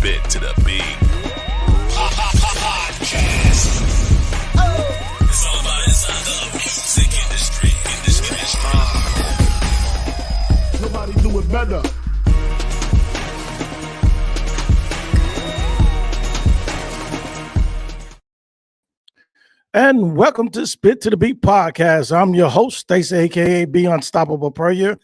Spit to the beat. Podcast. It's all about inside the music industry. Nobody do it better. And welcome to Spit to the Beat podcast. I'm your host, Stacey, aka Be Unstoppable Prayer.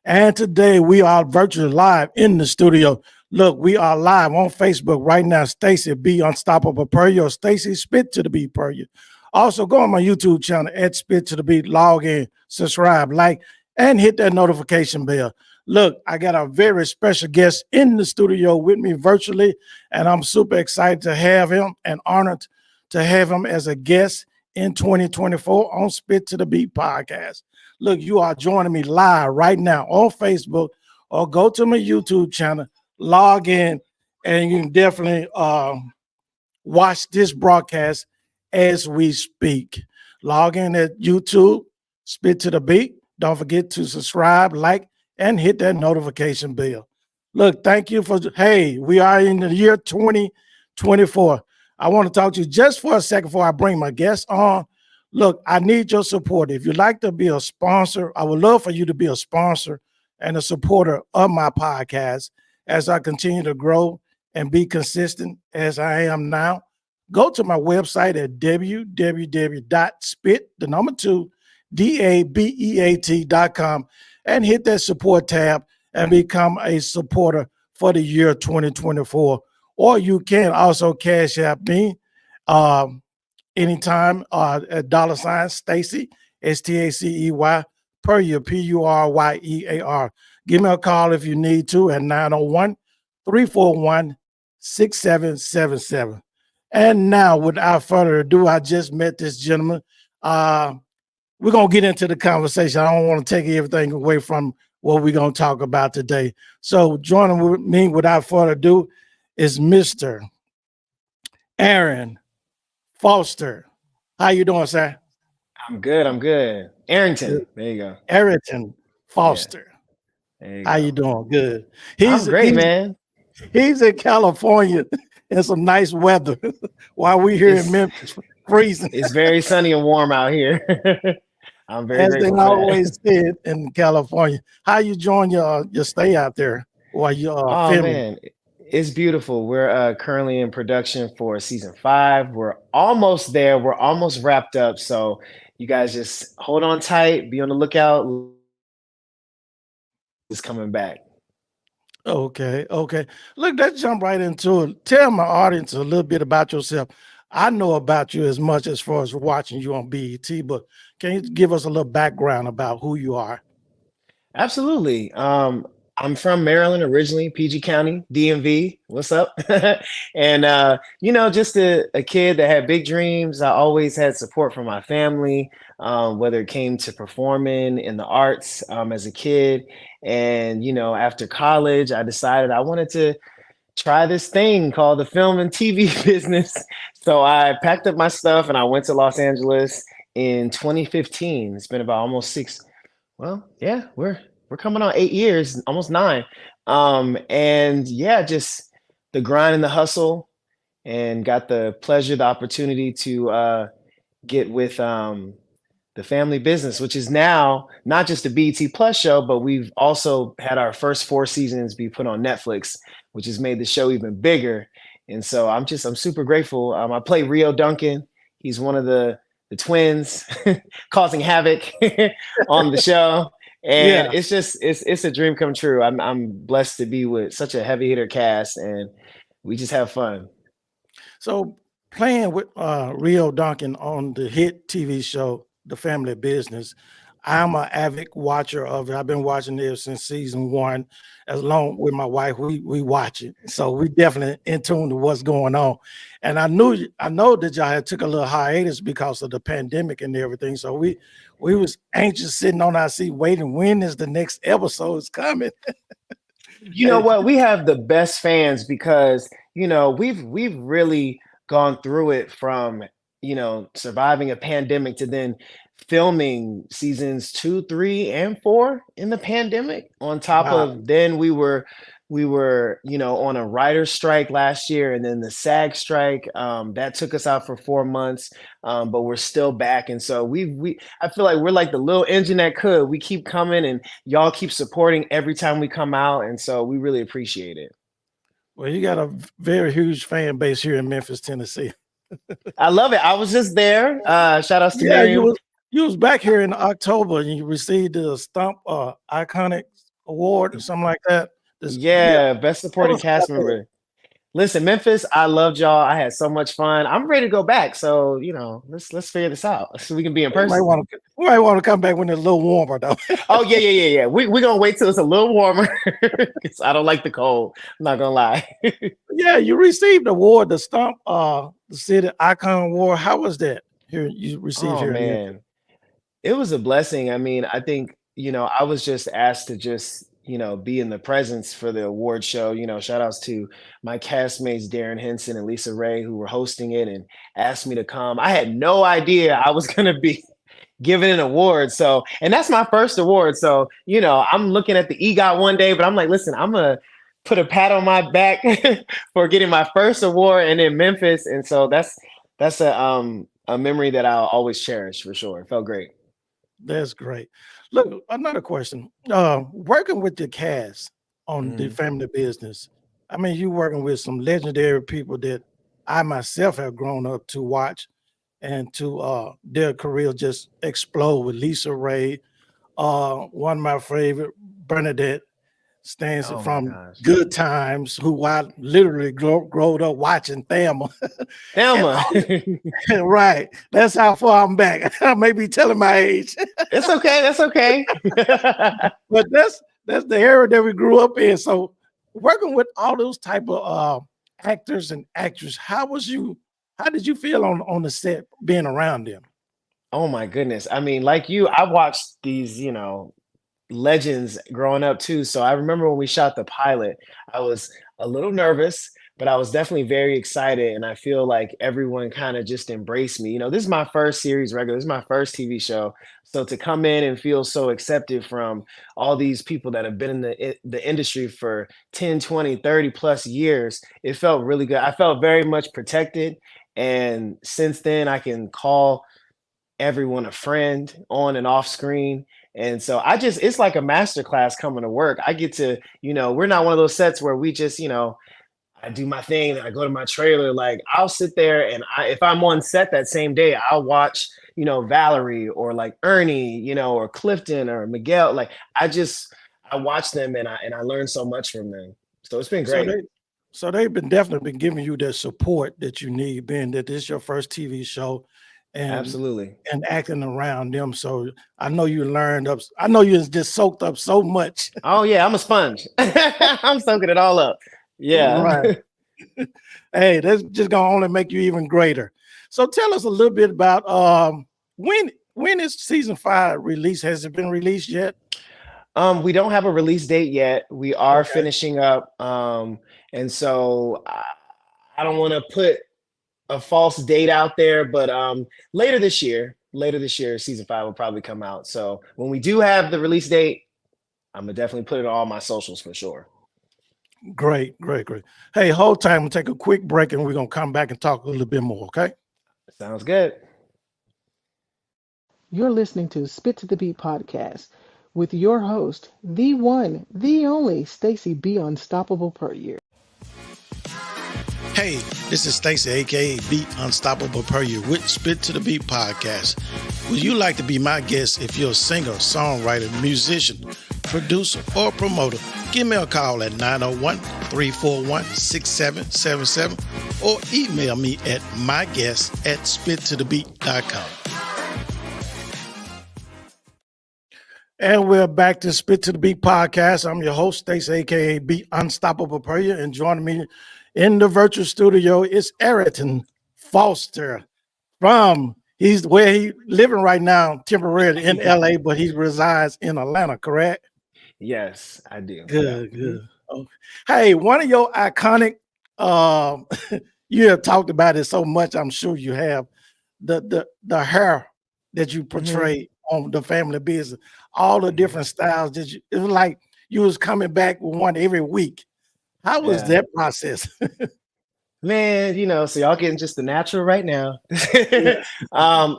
And today we are virtually live in the studio. Look, we are live on Facebook right now. Stacey, Be Unstoppable Prayer. Stacey, Spit to the Beat Prayer. Also, go on my YouTube channel at Spit to the Beat. Log in, subscribe, like, and hit that notification bell. Look, I got a very special guest in the studio with me virtually, and I'm super excited to have him and honored to have him as a guest in 2024 on Spit to the Beat podcast. Look, you are joining me live right now on Facebook, or go to my YouTube channel, log in, and you can definitely watch this broadcast as we speak. Log in at YouTube, Spit to the Beat. Don't forget to subscribe, like, and hit that notification bell. Look, thank you for, hey, we are in the year 2024. I want to talk to you just for a second before I bring my guest on. Look, I need your support. If you'd like to be a sponsor, I would love for you to be a sponsor and a supporter of my podcast as I continue to grow and be consistent as I am now. Go to my website at www.spit2dabeat.com and hit that support tab and become a supporter for the year 2024. Or you can also cash app me anytime at $ Stacey, Stacey, Puryear, Puryear. Give me a call if you need to at 901-341-6777. And now, without further ado, I just met this gentleman. We're going to get into the conversation. I don't want to take everything away from what we're going to talk about today. So joining with me without further ado is Mr. Aaron Foster. How you doing, sir? I'm good. Arrington. There you go. Arrington Foster. Yeah. How you doing? Good. I'm great, man. He's in California in some nice weather while we here in Memphis freezing. It's very sunny and warm out here. I'm very As grateful they for always said in California. How you enjoying your stay out there while you filming? Man, it's beautiful. We're currently in production for season 5. We're almost there. We're almost wrapped up. So you guys just hold on tight. Be on the lookout. It's coming back. Okay. Look, let's jump right into it. Tell my audience a little bit about yourself. I know about you as much as far as watching you on BET, but can you give us a little background about who you are? Absolutely. I'm from Maryland originally, PG County, DMV. What's up? And just a kid that had big dreams. I always had support from my family, whether it came to performing in the arts as a kid. And after college, I decided I wanted to try this thing called the film and TV business. So I packed up my stuff and I went to Los Angeles in 2015. It's been about almost 6. Well, yeah, we're coming on 8 years, almost 9. Just the grind and the hustle, and got the pleasure, the opportunity to get with the family business, which is now not just a BET Plus show, but we've also had our first 4 seasons be put on Netflix, which has made the show even bigger. And so I'm super grateful. I play Rio Duncan. He's one of the twins causing havoc on the show. And it's a dream come true. I'm blessed to be with such a heavy hitter cast, and we just have fun. So playing with Rio Duncan on the hit TV show, The Family Business, I'm an avid watcher of it. I've been watching it since season 1. As long with my wife, we watch it. So we definitely in tune to what's going on. And I know that y'all had took a little hiatus because of the pandemic and everything. So we was anxious sitting on our seat waiting, when is the next episode is coming? You know what? We have the best fans because, we've really gone through it from, surviving a pandemic to then filming seasons 2, 3, and 4 in the pandemic. On top of then we were we were, on a writer's strike last year, and then the SAG strike that took us out for 4 months, but we're still back. And so I feel like we're like the little engine that could. We keep coming, and y'all keep supporting every time we come out, and so we really appreciate it. Well, you got a very huge fan base here in Memphis, Tennessee. I love it. I was just there. Shout outs to Yeah, Miriam. you was back here in October and you received the Stump Iconic Award or something like that. Yeah, best Tell supporting us about cast that. member. Listen, Memphis, I loved y'all. I had so much fun. I'm ready to go back. So, let's figure this out so we can be in person. We might want to come back when it's a little warmer though. Oh, yeah. We're gonna wait till it's a little warmer because I don't like the cold. I'm not gonna lie. Yeah, you received the award, the Stump the City Icon Award. How was that? Here you received Oh here in Memphis. man. It was a blessing. I mean, I think, I was just asked to just, be in the presence for the award show. Shout outs to my castmates, Darren Henson and Lisa Ray, who were hosting it and asked me to come. I had no idea I was going to be given an award. So, and that's my first award. So, I'm looking at the EGOT one day, but I'm like, listen, I'm going to put a pat on my back for getting my first award and in Memphis. And so that's a memory that I'll always cherish for sure. It felt great. That's great. Look, another question. Working with the cast on the Mhm. family business. I mean, you working with some legendary people that I myself have grown up to watch and to their career just explode with Lisa Ray, one of my favorite, Bernadette stands Oh my from gosh. Good Times, who I literally growed up watching Thelma. And Thelma. right. That's how far I'm back. I may be telling my age. It's okay. That's okay. But that's the era that we grew up in. So working with all those type of actors and actresses, how did you feel on the set being around them? Oh my goodness. I mean, like you, I watched these, legends growing up too. So I remember when we shot the pilot, I was a little nervous, but I was definitely very excited. And I feel like everyone kind of just embraced me. This is my first series regular, this is my first TV show. So to come in and feel so accepted from all these people that have been in the industry for 10, 20, 30 plus years, it felt really good. I felt very much protected. And since then, I can call everyone a friend on and off screen. And so it's like a master class coming to work. I get to, we're not one of those sets where we just, I do my thing and I go to my trailer. Like I'll sit there and if I'm on set that same day, I'll watch, Valerie or like Ernie, or Clifton or Miguel. Like I watch them and I learn so much from them. So it's been So great. they've been definitely been giving you the support that you need, being that this is your first TV show and Absolutely. acting around them. So I know you I know you just soaked up so much. Oh yeah, I'm a sponge. I'm soaking it all up. Right. Yeah. Hey, that's just gonna only make you even greater. So tell us a little bit about when is season 5 released? Has it been released yet? We don't have a release date yet. We are Okay. finishing up. And so I don't want to put a false date out there, but later this year, season 5 will probably come out. So when we do have the release date, I'm gonna definitely put it on all my socials for sure. Great. Hey, hold time. We'll take a quick break and we're gonna come back and talk a little bit more. Okay. Sounds good. You're listening to Spit to the Beat podcast with your host, the one, the only Stacy B. Unstoppable Per Year. Hey, this is Stacy, aka Beat Unstoppable Per Year with Spit to the Beat podcast. Would you like to be my guest if you're a singer, songwriter, musician, producer, or promoter? Give me a call at 901-341-6777 or email me at myguest@spittothebeat.com. And we're back to Spit to the Beat podcast. I'm your host, Stacy, aka Beat Unstoppable Per Year, and joining me in the virtual studio is Arrington Foster he's where he living right now temporarily in LA, but he resides in Atlanta, correct? Yes, I do. Yeah. Good. Oh, hey, one of your iconic, you have talked about it so much, I'm sure you have, the hair that you Mhm. portrayed on the family business, all the different styles that it was like you was coming back with one every week. How was Yeah. that process? Man, so y'all getting just the natural right now. Yeah. Carl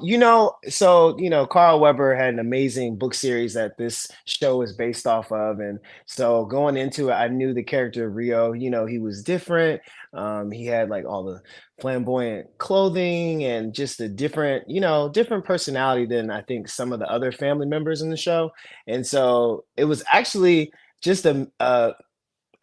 Weber had an amazing book series that this show is based off of. And so going into it, I knew the character of Rio, he was different. He had like all the flamboyant clothing and just a different, different personality than I think some of the other family members in the show. And so it was actually just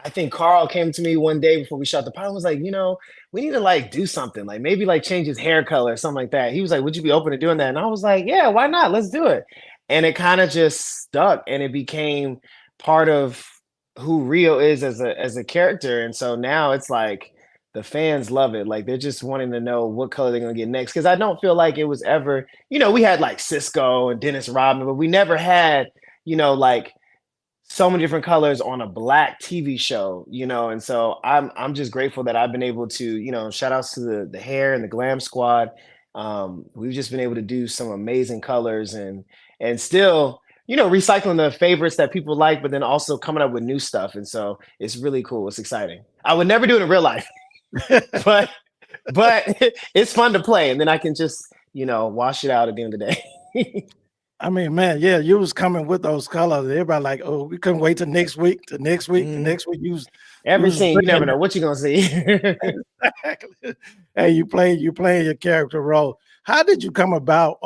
I think Carl came to me one day before we shot the pilot and was like, we need to like do something, like maybe like change his hair color or something like that. He was like, would you be open to doing that? And I was like, yeah, why not? Let's do it. And it kind of just stuck and it became part of who Rio is as a character. And so now it's like the fans love it. Like they're just wanting to know what color they're gonna get next. Cause I don't feel like it was ever, we had like Cisco and Dennis Rodman, but we never had, like so many different colors on a black TV show, and so I'm just grateful that I've been able to, shout outs to the hair and the glam squad. We've just been able to do some amazing colors and still, recycling the favorites that people like, but then also coming up with new stuff. And so it's really cool. It's exciting. I would never do it in real life, but but it's fun to play, and then I can just, wash it out at the end of the day. I mean, man, yeah, you was coming with those colors. Everybody like, oh, we couldn't wait till next week, to next week, the Mhm. next week. You Every was scene, you never bringing know what you're gonna see. exactly. Hey, you playing your character role. How did you come about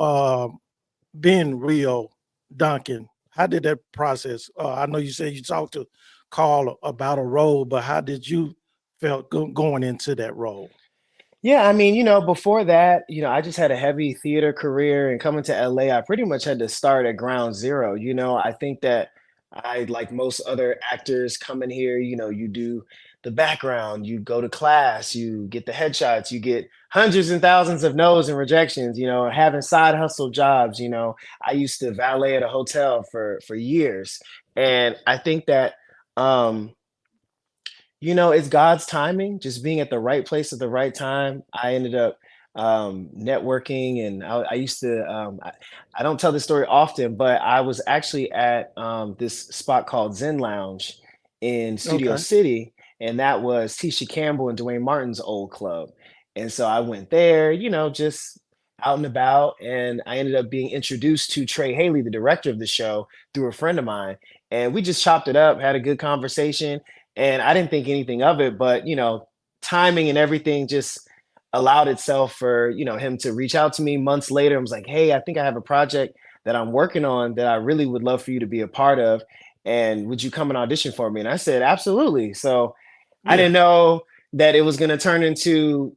being Rio Duncan? How did that process? I know you said you talked to Carl about a role, but how did you felt going into that role? Yeah, I mean, before that, I just had a heavy theater career and coming to LA, I pretty much had to start at ground zero. I think that I, like most other actors coming here, you do the background, you go to class, you get the headshots, you get hundreds and thousands of no's and rejections, having side hustle jobs, I used to valet at a hotel for years. And I think that um it's God's timing, just being at the right place at the right time. I ended up networking, and I used to. I don't tell this story often, but I was actually at this spot called Zen Lounge in Studio Okay. City, and that was Tisha Campbell and Dwayne Martin's old club. And so I went there, just out and about, and I ended up being introduced to Trey Haley, the director of the show, through a friend of mine, and we just chopped it up, had a good conversation, and I didn't think anything of it, but timing and everything just allowed itself for him to reach out to me months later and was like, hey, I think I have a project that I'm working on that I really would love for you to be a part of, and would you come and audition for me? And I said, absolutely. So I Yeah, didn't know that it was going to turn into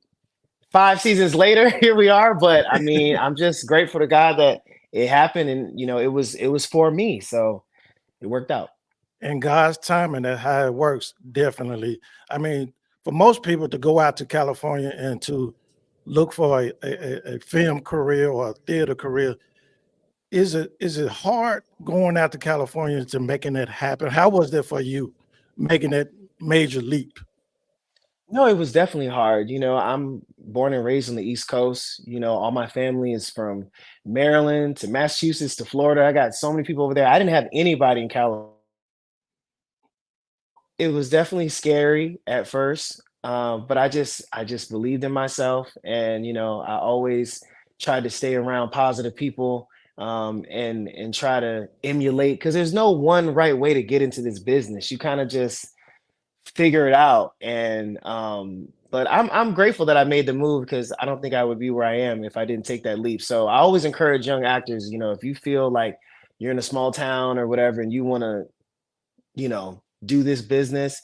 5 seasons later. Here we are, but I mean, I'm just grateful to God that it happened, and it was for me, so it worked out. and God's timing, that's how it works. Definitely. I mean, for most people to go out to California and to look for a film career or a theater career, is it hard going out to California to making that happen? How was that for you, making that major leap? No, it was definitely hard. I'm born and raised on the East Coast. All my family is from Maryland to Massachusetts to Florida. I got so many people over there. I didn't have anybody in California. It was definitely scary at first, but I just believed in myself, and I always tried to stay around positive people, and try to emulate, because there's no one right way to get into this business. You kind of just figure it out. And but I'm grateful that I made the move, because I don't think I would be where I am if I didn't take that leap. So I always encourage young actors, if you feel like you're in a small town or whatever and you want to, do this business,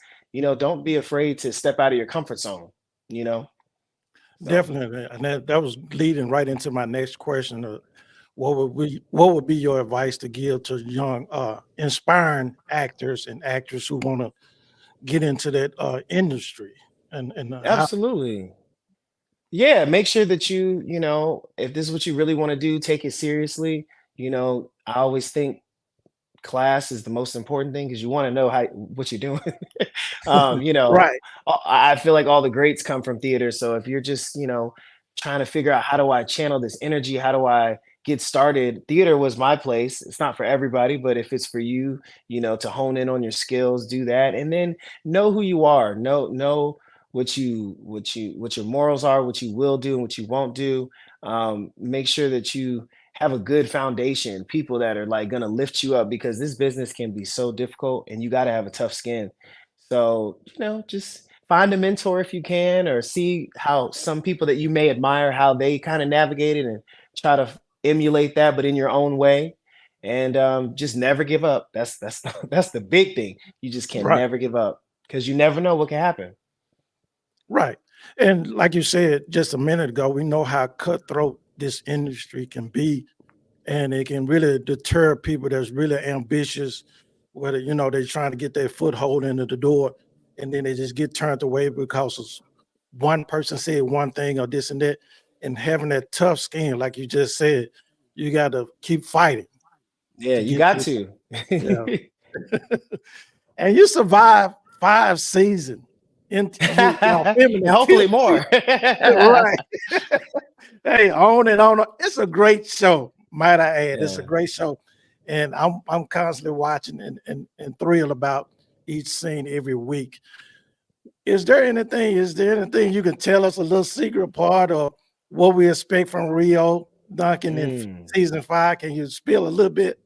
don't be afraid to step out of your comfort zone, you know. So Definitely, and that was leading right into my next question. What would be your advice to give to young, inspiring actors and actors who want to get into that industry and how? absolutely. Yeah, make sure that if this is what you really want to do, take it seriously. I always think class is the most important thing, because you want to know how what you're doing. um, you know, Right. I feel like all the greats come from theater. So if you're just, trying to figure out how do I channel this energy, how do I, get started, theater was my place. It's not for everybody, but if it's for you, to hone in on your skills, do that, and then know who you are. Know what your morals are, what you will do and what you won't do. Make sure that you have a good foundation, people that are like going to lift you up, because this business can be so difficult and you got to have a tough skin. So, just find a mentor if you can, or see how some people that you may admire, how they kind of navigate it, and try to emulate that, but in your own way. And just never give up. That's that's the big thing. You just can Right. never give up, because you never know what can happen. Right. And like you said just a minute ago, we know how cutthroat this industry can be, and it can really deter people that's really ambitious, whether they're trying to get their foothold into the door, and then they just get turned away because one person said one thing or this and that. And having that tough skin, like you just said, you got to keep fighting Yeah, to you get got to, to. yeah. And you survived 5 seasons in feminine Hopefully TV. more. Right. Hey, on and on. It's a great show, might I add. It's a Yeah. great show. And I'm constantly watching and thrilled about each scene every week. Is there anything you can tell us, a little secret part or what we expect from Rio Duncan in Mm. season 5? Can you spill a little bit?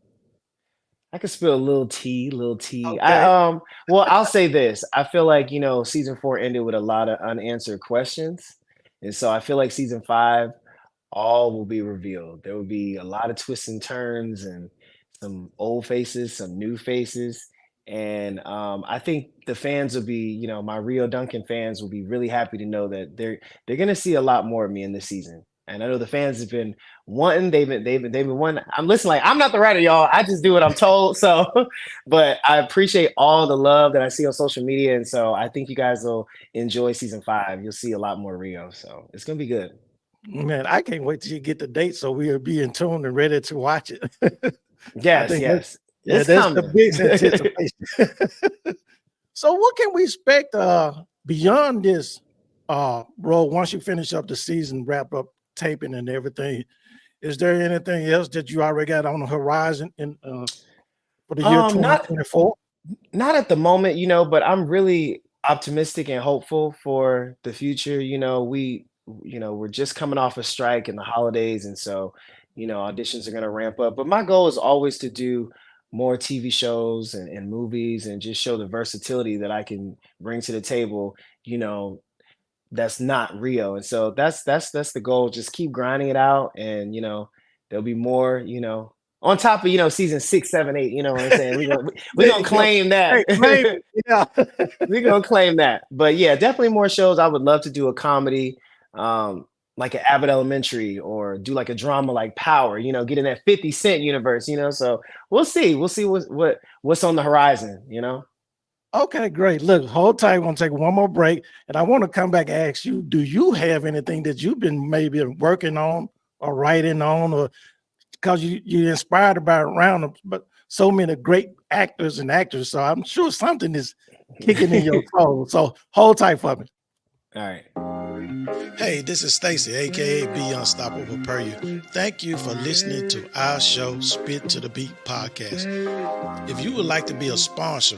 I could spill a little tea, little tea. Okay. Well, I'll say this. I feel like, season 4 ended with a lot of unanswered questions. And so I feel like season 5, all will be revealed. There will be a lot of twists and turns, and some old faces, some new faces. And I think the fans will be, my Rio Duncan fans will be really happy to know that they're gonna see a lot more of me in this season. And I know the fans have been wanting, they've been wanting. I'm listening, like, I'm not the writer, y'all. I just do what I'm told. So, but I appreciate all the love that I see on social media. And so I think you guys will enjoy season 5. You'll see a lot more Rio. So it's gonna be good. Man, I can't wait till you get the date so we'll be in tune and ready to watch it. I Yes, think yes. It's that's the coming. biggest anticipation. So what can we expect beyond this role once you finish up the season, wrap up taping and everything? Is there anything else that you already got on the horizon for the year Not 2024? not at the moment, but I'm really optimistic and hopeful for the future. We're just coming off a strike in the holidays, and so, auditions are going to ramp up. But my goal is always to do more TV shows and movies, and just show the versatility that I can bring to the table. You know, that's not Rio. And so that's the goal. Just keep grinding it out, and there'll be more. On top of season 6, 7, 8. You know what I'm saying? We're There gonna you go. claim that. Hey, claim it. Yeah. We're gonna claim that. But yeah, definitely more shows. I would love to do a comedy, um, like an Abbott Elementary, or do like a drama like Power. Get in that 50 Cent universe. So we'll see. We'll see what's on the horizon. Okay, great. Look, hold tight. We're gonna take one more break, and I want to come back and ask you: do you have anything that you've been maybe working on or writing on, or because you're inspired about around, but so many great actors and actors, so I'm sure something is kicking in your soul. So hold tight for me. All right. Hey, this is Stacy, aka Be Unstoppable Per You. Thank you for listening to our show, Spit to the Beat podcast. If you would like to be a sponsor,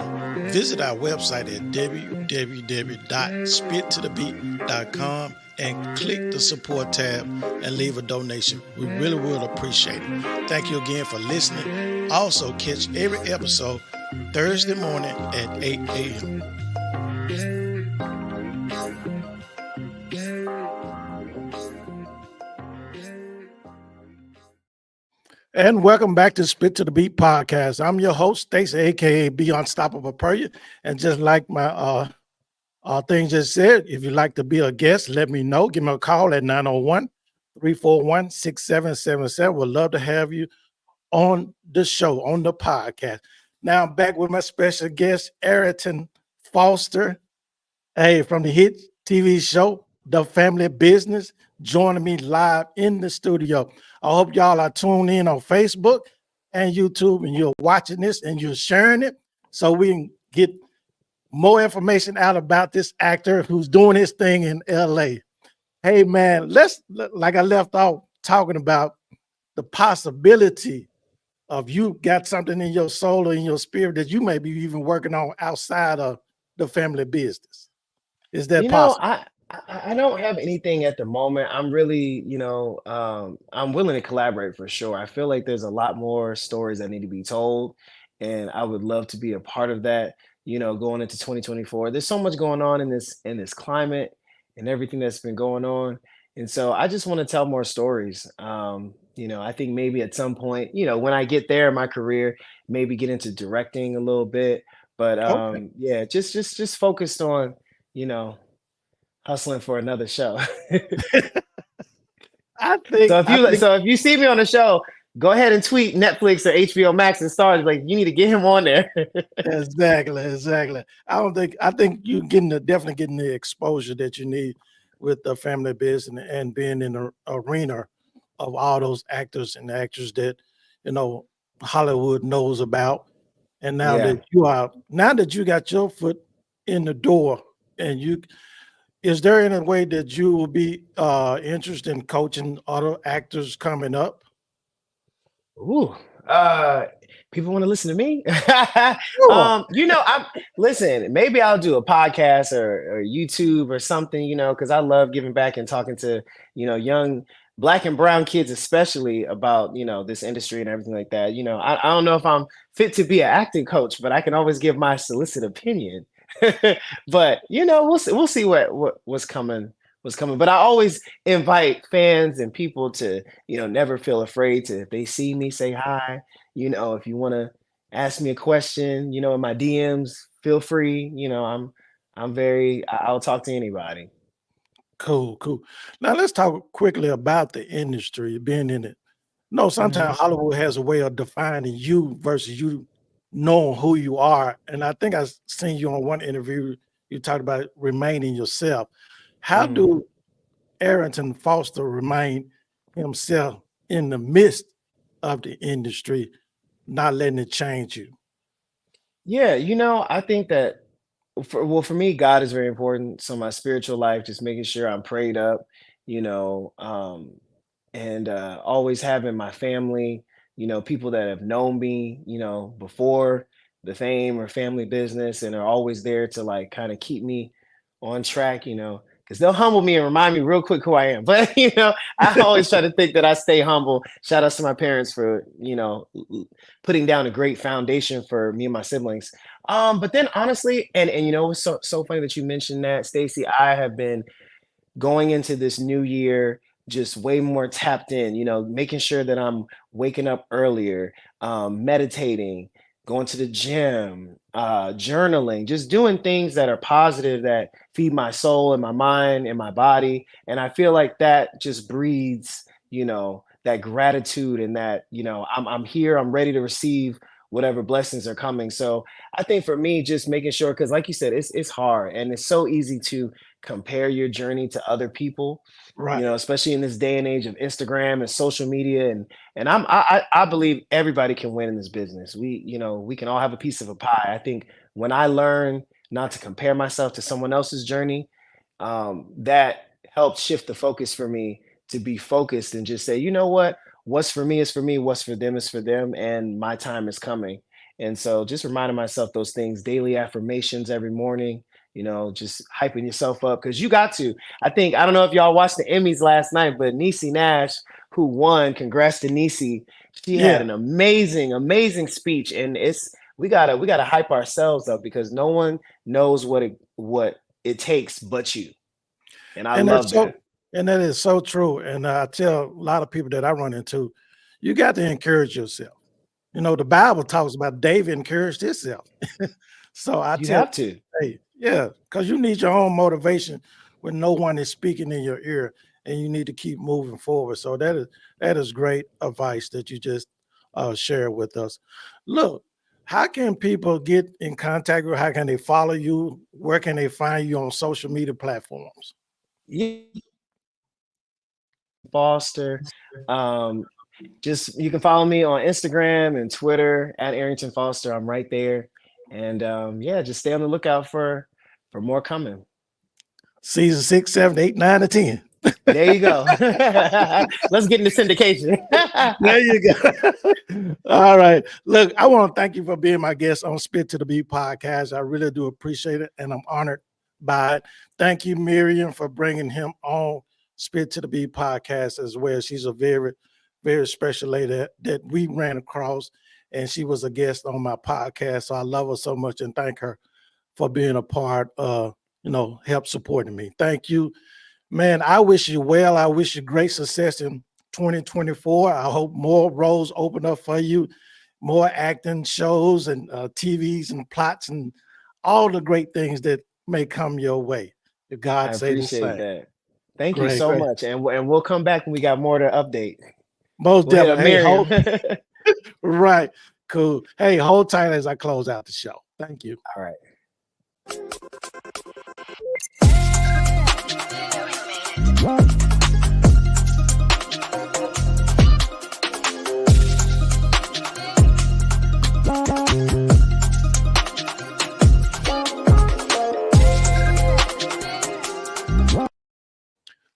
visit our website at www.spittothebeat.com and click the support tab and leave a donation. We really would appreciate it. Thank you again for listening. Also, catch every episode Thursday morning at 8 a.m. And welcome back to Spit to the Beat podcast. I'm your host, Stacy, aka Be Unstoppable Per You. And just like my thing just said, if you'd like to be a guest, let me know. Give me a call at 901-341-6777. We'd love to have you on the show, on the podcast. Now I'm back with my special guest, Arrington Foster, from the hit TV show, The Family Business, joining me live in the studio. I hope y'all are tuned in on Facebook and YouTube, and you're watching this and you're sharing it so we can get more information out about this actor who's doing his thing in LA. Hey man, like I left off talking about, the possibility of you got something in your soul or in your spirit that you may be even working on outside of the family business? Is that You know, possible? I don't have anything at the moment. I'm really, I'm willing to collaborate for sure. I feel like there's a lot more stories that need to be told, and I would love to be a part of that, going into 2024. There's so much going on in this climate and everything that's been going on. And so I just want to tell more stories. I think maybe at some point, when I get there in my career, maybe get into directing a little bit. But Okay. yeah, just focused on, you know, hustling for another show. I think So if I you think so if you see me on the show, go ahead and tweet Netflix or HBO Max and Stars like you need to get him on there. exactly. I think you definitely getting the exposure that you need with the family business and being in the arena of all those actors and actors that you know Hollywood knows about. And Yeah. now that you got your foot in the door, and you is there any way that you will be interested in coaching other actors coming up? Ooh. People want to listen to me. Sure. I'm listen, maybe I'll do a podcast or YouTube or something, because I love giving back and talking to, young black and brown kids, especially about, this industry and everything like that. I don't know if I'm fit to be an acting coach, but I can always give my solicit opinion. But we'll see what's coming. But I always invite fans and people to, never feel afraid to, if they see me, say hi. If you want to ask me a question, in my DMs, feel free. I'll talk to anybody. Cool. Now let's talk quickly about the industry, being in it. No, Mhm. sometimes Hollywood has a way of defining you versus you knowing who you are. And I think I seen you on one interview, you talked about remaining yourself. How Mhm. do Arrington Foster remain himself in the midst of the industry, not letting it change you? Yeah, I think that for me, God is very important. So my spiritual life, just making sure I'm prayed up, you know, um, and always having my family, people that have known me, before the fame or family business, and are always there to like kind of keep me on track, because they'll humble me and remind me real quick who I am. But I always try to think that I stay humble. Shout out to my parents for putting down a great foundation for me and my siblings. But then honestly, and it's so funny that you mentioned that, Stacey. I have been going into this new year just way more tapped in, making sure that I'm waking up earlier, meditating, going to the gym, journaling, just doing things that are positive that feed my soul and my mind and my body. And I feel like that just breeds, that gratitude and that, I'm here, I'm ready to receive whatever blessings are coming. So I think for me, just making sure, because like you said, it's hard and it's so easy to compare your journey to other people, Right. especially in this day and age of Instagram and social media. And I believe everybody can win in this business. We can all have a piece of a pie. I think when I learn not to compare myself to someone else's journey, that helped shift the focus for me to be focused and just say, what's for me is for me, what's for them is for them, and my time is coming. And so just reminding myself those things, daily affirmations every morning, just hyping yourself up because you got to. I don't know if y'all watched the Emmys last night, but Niecy Nash, who won, congrats to Niecy. She had Yeah. an amazing, amazing speech, and we gotta hype ourselves up because no one knows what it takes but you, and I And that's love so that. and that is so true. And I tell a lot of people that I run into, you got to encourage yourself. The Bible talks about David encouraged himself. So I You tell, have to. hey, yeah, because you need your own motivation when no one is speaking in your ear, and you need to keep moving forward. So that is great advice that you just shared with us. Look, how can people get in contact with? How can they follow you? Where can they find you on social media platforms? Yeah, Foster. Um, just you can follow me on Instagram and Twitter at Arrington Foster. I'm right there. And yeah, just stay on the lookout for more coming. Season 6, 7, 8, 9, and 10. There you go. Let's get into syndication. There you go. All right. Look, I want to thank you for being my guest on Spit to the Beat podcast. I really do appreciate it, and I'm honored by it. Thank you, Miriam, for bringing him on Spit to the Beat podcast as well. She's a very, very special lady that we ran across, and she was a guest on my podcast. So I love her so much and thank her for being a part of, help supporting me. Thank you. Man, I wish you well. I wish you great success in 2024. I hope more roles open up for you, more acting shows and TVs and plots and all the great things that may come your way. If God I say the appreciate same. that. Thank you Great, so great. much. And we'll come back when we got more to update. Most We'll hit up definitely. Hey, Miriam. right. Cool. Hey, hold tight as I close out the show. Thank you. All right.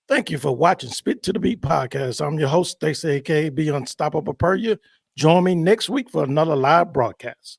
Thank you for watching Spit to the Beat podcast. I'm your host, Stacey, aka Be Unstoppable Per You. Join me next week for another live broadcast.